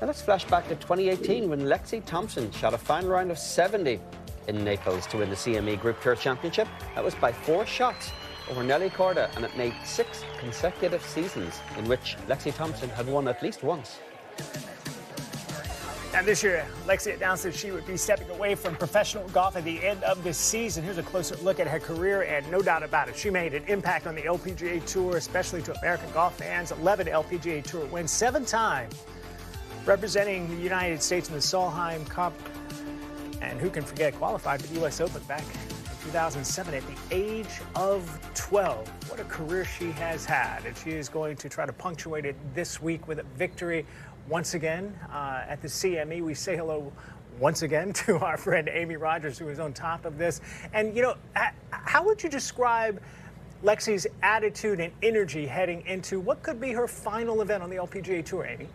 Now let's flash back to 2018 when Lexi Thompson shot a final round of 70 in Naples to win the CME Group Tour Championship. That was by 4 shots over Nelly Korda, and it made 6 consecutive seasons in which Lexi Thompson had won at least once. And this year, Lexi announced that she would be stepping away from professional golf at the end of this season. Here's a closer look at her career, and no doubt about it, she made an impact on the LPGA Tour, especially to American golf fans. 11 LPGA Tour wins, 7 times representing the United States in the Solheim Cup. And who can forget, qualified for the U.S. Open back in 2007 at the age of 12. What a career she has had, and she is going to try to punctuate it this week with a victory once again at the CME. We say hello once again to our friend Amy Rogers, who is on top of this. And, you know, how would you describe Lexi's attitude and energy heading into what could be her final event on the LPGA Tour, Amy?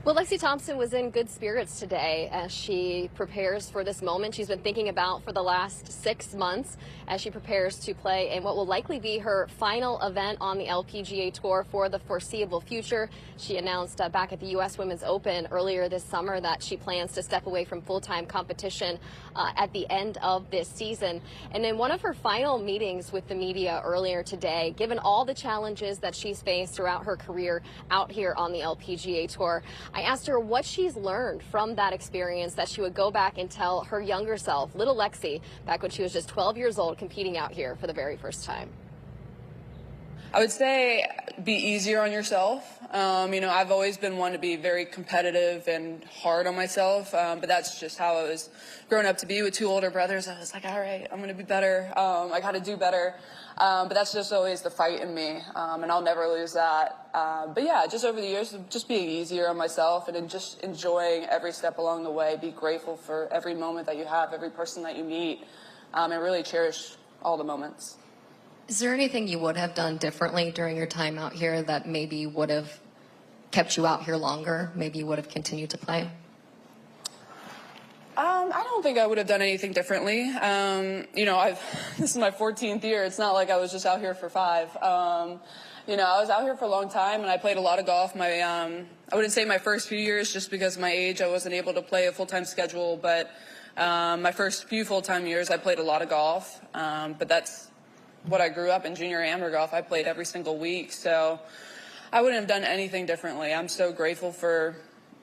Well, Lexi Thompson was in good spirits today as she prepares for this moment she's been thinking about for the last 6 months as she prepares to play in what will likely be her final event on the LPGA Tour for the foreseeable future. She announced back at the U.S. Women's Open earlier this summer that she plans to step away from full-time competition at the end of this season. And in one of her final meetings with the media earlier today, given all the challenges that she's faced throughout her career out here on the LPGA Tour, I asked her what she's learned from that experience that she would go back and tell her younger self, little Lexi, back when she was just 12 years old, competing out here for the very first time. I would say be easier on yourself. You know, I've always been one to be very competitive and hard on myself, but that's just how I was growing up to be with 2 older brothers. I was like, all right, I'm going to be better. I got to do better. But that's just always the fight in me, and I'll never lose that. But yeah, just over the years, just being easier on myself and just enjoying every step along the way. Be grateful for every moment that you have, every person that you meet, and really cherish all the moments. Is there anything you would have done differently during your time out here that maybe would have kept you out here longer? Maybe you would have continued to play? I don't think I would have done anything differently. You know, this is my 14th year. It's not like I was just out here for 5. You know, I was out here for a long time, and I played a lot of golf. I wouldn't say my first few years, just because of my age, I wasn't able to play a full-time schedule. But my first few full-time years, I played a lot of golf. But that's what I grew up in, junior amateur golf. I played every single week, so I wouldn't have done anything differently. I'm so grateful for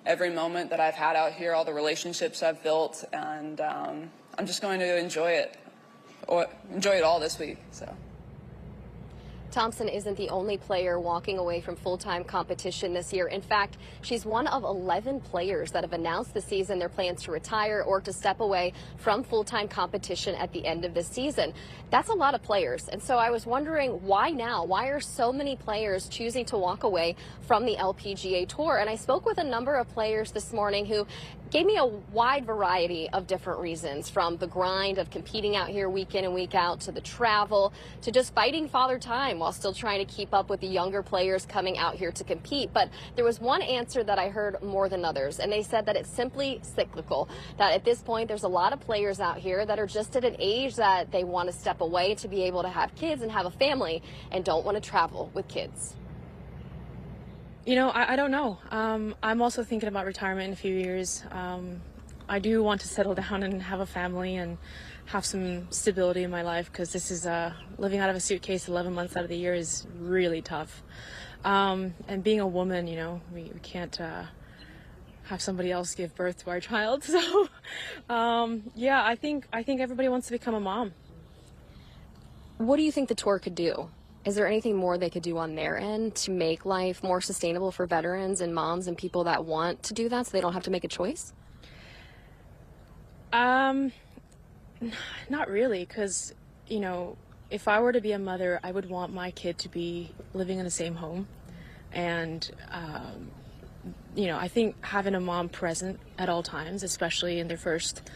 every moment that I've had out here, all the relationships I've built, and I'm just going to enjoy it all this week. So. Thompson isn't the only player walking away from full-time competition this year. In fact, she's one of 11 players that have announced this season their plans to retire or to step away from full-time competition at the end of the season. That's a lot of players. And so I was wondering, why now? Why are so many players choosing to walk away from the LPGA Tour? And I spoke with a number of players this morning who gave me a wide variety of different reasons, from the grind of competing out here week in and week out, to the travel, to just fighting father time while still trying to keep up with the younger players coming out here to compete. But there was one answer that I heard more than others, and they said that it's simply cyclical, that at this point there's a lot of players out here that are just at an age that they want to step away to be able to have kids and have a family and don't want to travel with kids. You know, I don't know. I'm also thinking about retirement in a few years. I do want to settle down and have a family and have some stability in my life, because this is living out of a suitcase 11 months out of the year is really tough. And being a woman, you know, we can't have somebody else give birth to our child. So, yeah, I think everybody wants to become a mom. What do you think the tour could do? Is there anything more they could do on their end to make life more sustainable for veterans and moms and people that want to do that so they don't have to make a choice? Not really, because, you know, if I were to be a mother, I would want my kid to be living in the same home. And, you know, I think having a mom present at all times, especially in their first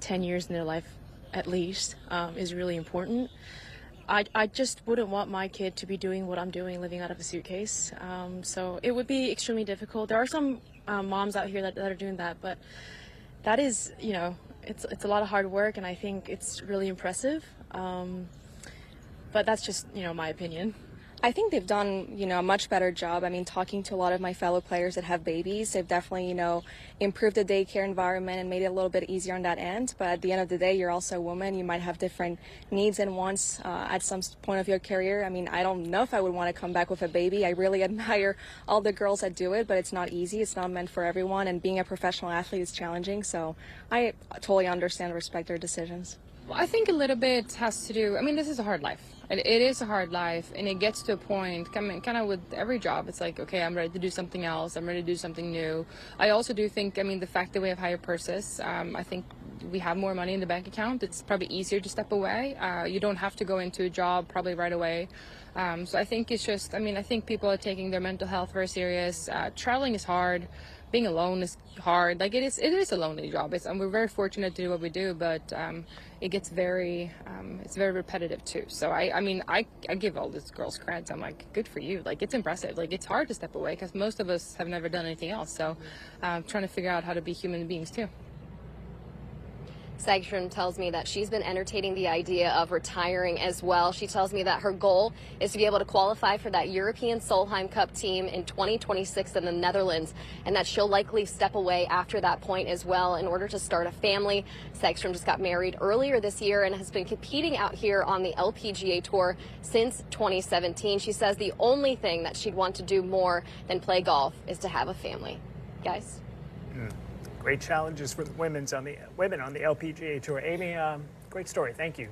10 years in their life at least, is really important. I just wouldn't want my kid to be doing what I'm doing, living out of a suitcase. So it would be extremely difficult. There are some moms out here that are doing that, but that is, you know, it's a lot of hard work, and I think it's really impressive. But that's just, you know, my opinion. I think they've done, a much better job. I mean, talking to a lot of my fellow players that have babies, they've definitely, improved the daycare environment and made it a little bit easier on that end. But at the end of the day, you're also a woman. You might have different needs and wants at some point of your career. I mean, I don't know if I would want to come back with a baby. I really admire all the girls that do it, but it's not easy. It's not meant for everyone. And being a professional athlete is challenging. So I totally understand and respect their decisions. Well, I think a little bit has to do, this is a hard life. It is a hard life, and it gets to a point, kind of with every job, it's like, okay, I'm ready to do something else. I'm ready to do something new. I also do think, the fact that we have higher purses, I think we have more money in the bank account. It's probably easier to step away. You don't have to go into a job probably right away. So I think it's just, I think people are taking their mental health very serious. Traveling is hard. Being alone is hard. Like it is a lonely job. And we're very fortunate to do what we do, but it gets it's very repetitive too. So I give all these girls credit. I'm like, good for you. Like it's impressive. Like it's hard to step away because most of us have never done anything else. So trying to figure out how to be human beings too. Sagström tells me that she's been entertaining the idea of retiring as well. She tells me that her goal is to be able to qualify for that European Solheim Cup team in 2026 in the Netherlands, and that she'll likely step away after that point as well in order to start a family. Sagström just got married earlier this year and has been competing out here on the LPGA Tour since 2017. She says the only thing that she'd want to do more than play golf is to have a family. Guys? Great challenges for the women on the LPGA Tour. Amy, great story. Thank you.